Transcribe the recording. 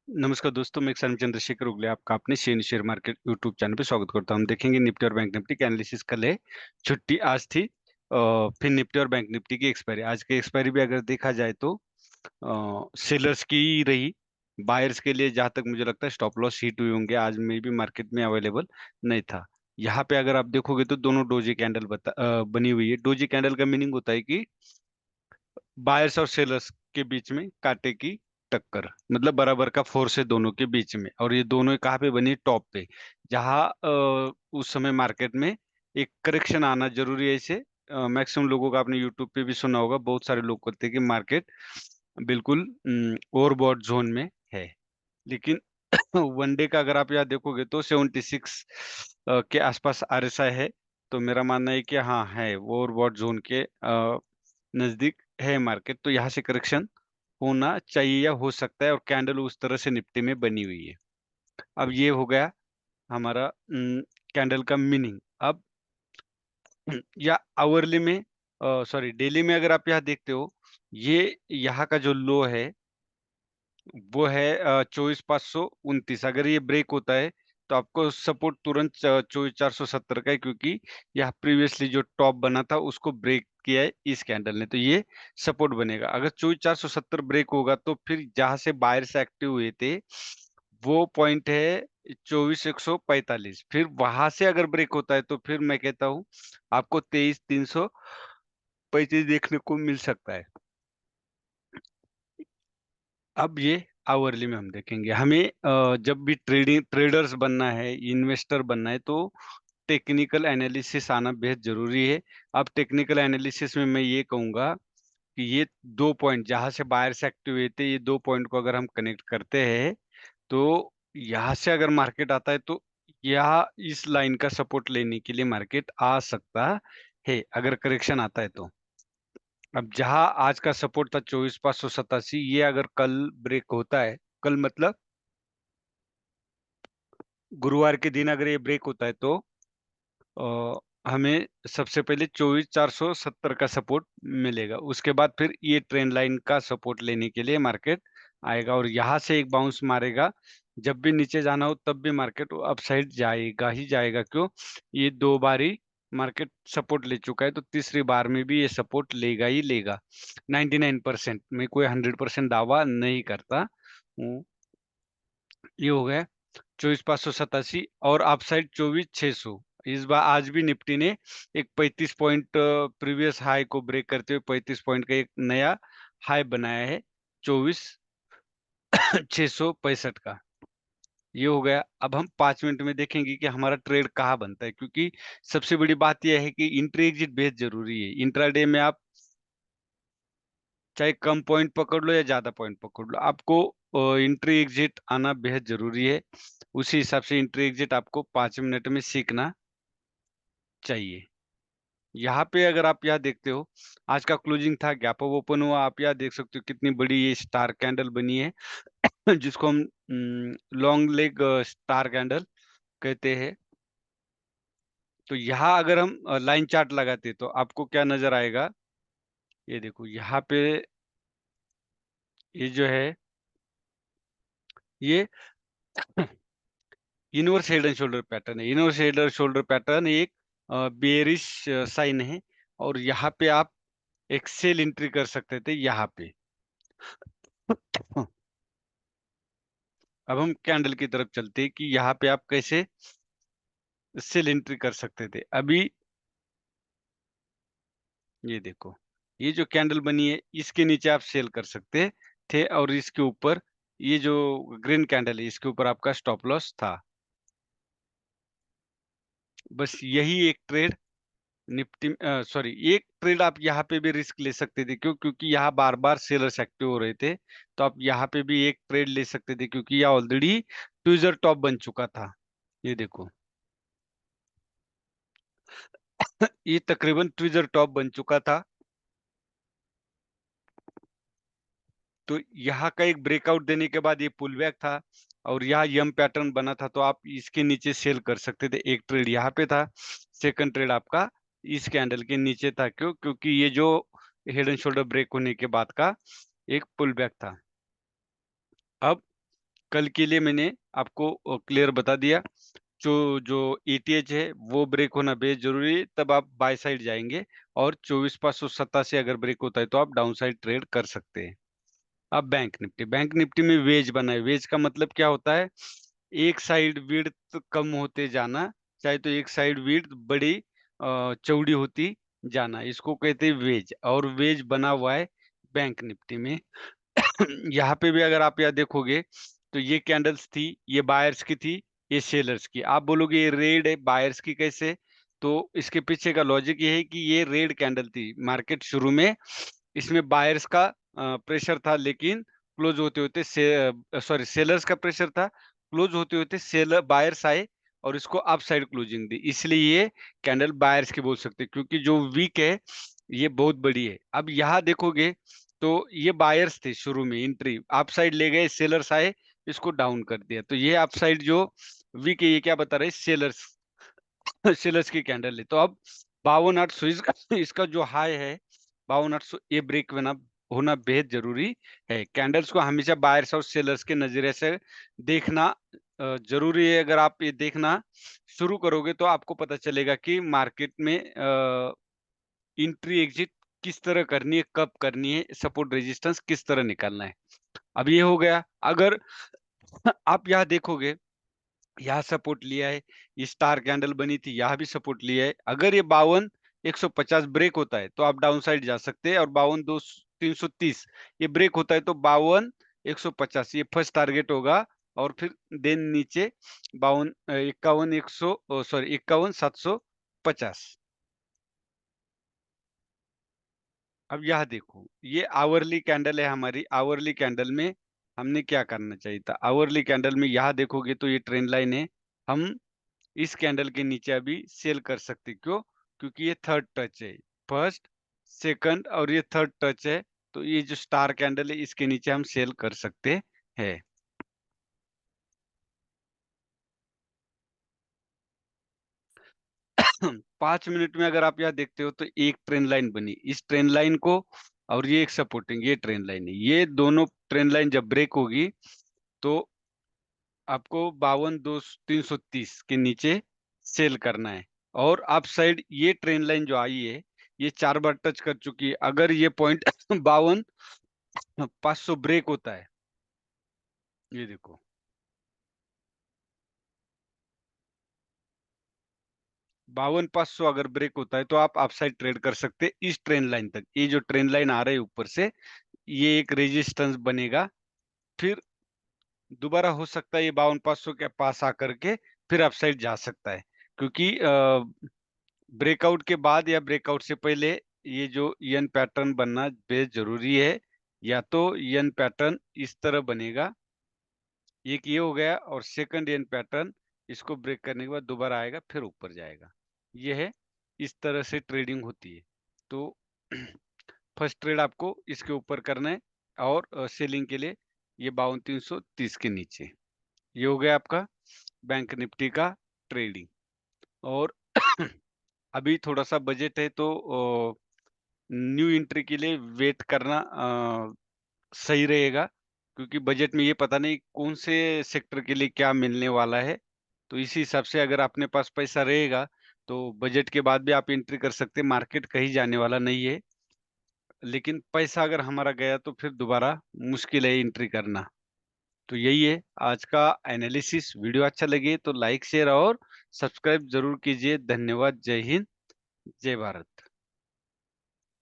नमस्कार दोस्तों, मैं एक्सन चंद्रशेखर उगले आपका अपने शेयर मार्केट यूट्यूब चैनल पे स्वागत करता हूँ। हम देखेंगे निफ्टी और बैंक निफ्टी की एनालिसिस। कल है छुट्टी, आज थी फिर निफ्टी और बैंक निफ्टी की एक्सपायरी। आज की एक्सपायरी भी अगर देखा जाए तो सेलर्स की ही रही। बायर्स के लिए जहां तक मुझे लगता है स्टॉप लॉस हिट हुए होंगे, आज में भी मार्केट में अवेलेबल नहीं था। यहाँ पे अगर आप देखोगे तो दोनों डोजी कैंडल बनी हुई है। डोजी कैंडल का मीनिंग होता है कि बायर्स और सेलर्स के बीच में कांटे की टक्कर, मतलब बराबर का फोर्स है दोनों के बीच में। और ये दोनों कहाँ पे बनी? टॉप पे, जहाँ उस समय मार्केट में एक करेक्शन आना जरूरी है। इसे मैक्सिमम लोगों का आपने यूट्यूब पे भी सुना होगा। बहुत सारे लोग कहते हैं कि मार्केट बिल्कुल ओवरबॉट जोन में है। लेकिन वनडे का अगर आप यहाँ देखोगे तो 76 के आसपास आरएसआई है। तो मेरा मानना है कि हाँ है, वो ओवरबॉट जोन के नजदीक है मार्केट। तो यहाँ से करेक्शन होना चाहिए या हो सकता है, और कैंडल उस तरह से निफ्टी में बनी हुई है। अब ये हो गया हमारा कैंडल का मीनिंग। अब या आवरली में, सॉरी डेली में अगर आप यहाँ देखते हो, ये यहाँ का जो लो है वो है 24,529। अगर ये ब्रेक होता है तो आपको सपोर्ट तुरंत 24,470 का है, क्योंकि यह प्रीवियसली जो टॉप बना था उसको ब्रेक किया है इस कैंडल ने। तो ये सपोर्ट बनेगा। अगर 24,470 ब्रेक होगा तो फिर जहां से बायर्स एक्टिव हुए थे वो पॉइंट है 24,145। फिर वहां से अगर ब्रेक होता है तो फिर मैं कहता हूँ आपको 23,335 देखने को मिल सकता है। अब ये आवरली में हम देखेंगे। हमें जब भी ट्रेडर्स बनना है, इन्वेस्टर बनना है, तो टेक्निकल एनालिसिस आना बेहद जरूरी है। अब टेक्निकल एनालिसिस में मैं ये कहूंगा कि ये दो पॉइंट जहां से बायर्स एक्टिव हुए थे, ये दो पॉइंट को अगर हम कनेक्ट करते हैं तो यहाँ से अगर मार्केट आता है तो यह इस लाइन का सपोर्ट लेने के लिए मार्केट आ सकता है, अगर करेक्शन आता है तो। अब जहां आज का सपोर्ट था 24,587, ये अगर कल ब्रेक होता है, कल मतलब गुरुवार के दिन अगर ये ब्रेक होता है तो हमें सबसे पहले 24,470 का सपोर्ट मिलेगा। उसके बाद फिर ये ट्रेंड लाइन का सपोर्ट लेने के लिए मार्केट आएगा, और यहाँ से एक बाउंस मारेगा। जब भी नीचे जाना हो तब भी मार्केट अपसाइड जाएगा ही जाएगा। क्यों? ये दो बार ही मार्केट सपोर्ट ले चुका है, तो तीसरी बार में भी ये सपोर्ट लेगा ही लेगा। 99%, मैं कोई 100% दावा नहीं करता हूँ। ये हो गया 24,587, और अपसाइड 24,600। इस बार आज भी निफ्टी ने एक 35 पॉइंट प्रीवियस हाई को ब्रेक करते हुए 35 पॉइंट का एक नया हाई बनाया है, 24,665 का। ये हो गया। अब हम 5 मिनट में देखेंगे कि हमारा ट्रेड कहाँ बनता है, क्योंकि सबसे बड़ी बात यह है कि इंट्री एग्जिट बेहद जरूरी है। इंट्राडे में आप चाहे कम पॉइंट पकड़ लो या ज्यादा पॉइंट पकड़ लो, आपको एंट्री एग्जिट आना बेहद जरूरी है। उसी हिसाब से एंट्री एग्जिट आपको 5 मिनट में सीखना चाहिए। यहाँ पे अगर आप यहाँ देखते हो, आज का क्लोजिंग था, गैप अप ओपन हुआ। आप यहाँ देख सकते हो कितनी बड़ी ये स्टार कैंडल बनी है जिसको हम लॉन्ग लेग स्टार कैंडल कहते हैं। तो यहाँ अगर हम लाइन चार्ट लगाते तो आपको क्या नजर आएगा? ये देखो यहाँ पे, ये जो है ये universe head and shoulder pattern है। Universe head and shoulder pattern एक बेरिश साइन है, और यहाँ पे आप एक सेल एंट्री कर सकते थे यहाँ पे। अब हम कैंडल की तरफ चलते हैं कि यहाँ पे आप कैसे सेल एंट्री कर सकते थे। अभी ये देखो, ये जो कैंडल बनी है इसके नीचे आप सेल कर सकते थे, और इसके ऊपर ये जो ग्रीन कैंडल है इसके ऊपर आपका स्टॉप लॉस था। बस यही एक ट्रेड निफ्टी, सॉरी, एक ट्रेड आप यहाँ पे भी रिस्क ले सकते थे। क्यों? क्योंकि यहाँ बार बार सेलर्स एक्टिव हो रहे थे। तो आप यहाँ पे भी एक ट्रेड ले सकते थे, क्योंकि यह ऑलरेडी ट्विजर टॉप बन चुका था। ये देखो ये तकरीबन ट्विजर टॉप बन चुका था। तो यहाँ का एक ब्रेकआउट देने के बाद ये पुल बैक था, और यहाँ यम पैटर्न बना था। तो आप इसके नीचे सेल कर सकते थे। एक ट्रेड यहाँ पे था, सेकंड ट्रेड आपका इस कैंडल के नीचे था। क्यों? क्योंकि ये जो हेड एंड शोल्डर ब्रेक होने के बाद का एक पुल बैक था। अब कल के लिए मैंने आपको क्लियर बता दिया। जो जो ETH है वो ब्रेक होना बेहद जरूरी है, तब आप बाय साइड जाएंगे। और 24,587 अगर ब्रेक होता है तो आप डाउन साइड ट्रेड कर सकते हैं। अब बैंक निफ्टी में वेज बना है। वेज का मतलब क्या होता है? एक साइड विड्थ कम होते जाना, चाहे तो एक साइड विड्थ बड़ी चौड़ी होती जाना, इसको कहते हैं वेज। और वेज बना हुआ है बैंक निफ्टी में। यहाँ पे भी अगर आप यहाँ देखोगे तो ये कैंडल्स थी, ये बायर्स की थी, ये सेलर्स की। आप बोलोगे ये रेड है बायर्स की कैसे? तो इसके पीछे का लॉजिक ये है कि ये रेड कैंडल थी। मार्केट शुरू में इसमें बायर्स का प्रेशर था, लेकिन क्लोज होते होते सेलर्स का प्रेशर था, क्लोज होते होते सेलर बायर्स आए और इसको अप साइड क्लोजिंग दी। इसलिए ये कैंडल बायर्स की बोल सकते हैं, क्योंकि जो वीक है ये बहुत बड़ी है। अब यहाँ देखोगे तो ये बायर्स थे शुरू में, एंट्री अप साइड ले गए, सेलर्स आए, इसको डाउन कर दिया। तो ये अप साइड जो वीक है ये क्या बता रहे हैं? सेलर्स सेलर्स की कैंडल है। तो अब 52,800 इसका जो हाई है 52,800, ये ब्रेक होना होना बेहद जरूरी है। कैंडल्स को हमेशा बायर्स और सेलर्स के नजरिए से देखना जरूरी है। अगर आप ये देखना शुरू करोगे तो आपको पता चलेगा कि मार्केट में एंट्री एग्जिट किस तरह करनी है, कब करनी है, सपोर्ट रेजिस्टेंस किस तरह निकालना है। अब ये हो गया। अगर आप यहाँ देखोगे, यहाँ सपोर्ट लिया है, ये स्टार कैंडल बनी थी, यहाँ भी सपोर्ट लिया है। अगर ये 52,150 ब्रेक होता है तो आप डाउन साइड जा सकते हैं। और 52,330 ये ब्रेक होता है तो 52,150 ये फर्स्ट टारगेट होगा। और फिर देन नीचे 51,750। अब यह देखो, ये आवरली कैंडल है हमारी। आवरली कैंडल में हमने क्या करना चाहिए था? आवरली कैंडल में यहाँ देखोगे तो ये ट्रेंड लाइन है। हम इस कैंडल के नीचे अभी सेल कर सकते। क्यों? क्योंकि ये थर्ड टच है, फर्स्ट सेकंड और ये थर्ड टच है। तो ये जो स्टार कैंडल है इसके नीचे हम सेल कर सकते हैं। 5 मिनट में अगर आप यहाँ देखते हो तो एक ट्रेंड लाइन बनी, इस ट्रेंड लाइन को और ये एक सपोर्टिंग ये ट्रेंड लाइन है। ये दोनों ट्रेंड लाइन जब ब्रेक होगी तो आपको 52,330 के नीचे सेल करना है। और अप साइड ये ट्रेंड लाइन जो आई है ये 4 बार टच कर चुकी है। अगर ये पॉइंट 52,500 ब्रेक होता है, ये देखो 52,500 अगर ब्रेक होता है तो आप अपसाइड ट्रेड कर सकते हैं इस ट्रेंड लाइन तक। ये जो ट्रेंड लाइन आ रहा है ऊपर से, ये एक रेजिस्टेंस बनेगा। फिर दोबारा हो सकता है ये 52,500 के पास आकर के फिर अपसाइड जा सकता है। क्योंकि ब्रेकआउट के बाद या ब्रेकआउट से पहले ये जो यन पैटर्न बनना बेहद जरूरी है। या तो यन पैटर्न इस तरह बनेगा, एक ये हो गया, और सेकंड यन पैटर्न इसको ब्रेक करने के बाद दोबारा आएगा फिर ऊपर जाएगा। ये है, इस तरह से ट्रेडिंग होती है। तो फर्स्ट ट्रेड आपको इसके ऊपर करना है, और सेलिंग के लिए ये 52,330 के नीचे। ये हो गया आपका बैंक निफ्टी का ट्रेडिंग। और अभी थोड़ा सा बजट है तो न्यू एंट्री के लिए वेट करना सही रहेगा। क्योंकि बजट में ये पता नहीं कौन से सेक्टर के लिए क्या मिलने वाला है। तो इसी हिसाब से अगर अपने पास पैसा रहेगा तो बजट के बाद भी आप एंट्री कर सकते हैं। मार्केट कहीं जाने वाला नहीं है, लेकिन पैसा अगर हमारा गया तो फिर दोबारा मुश्किल है एंट्री करना। तो यही है आज का एनालिसिस। वीडियो अच्छा लगे तो लाइक शेयर और सब्सक्राइब जरूर कीजिए। धन्यवाद। जय हिंद, जय भारत।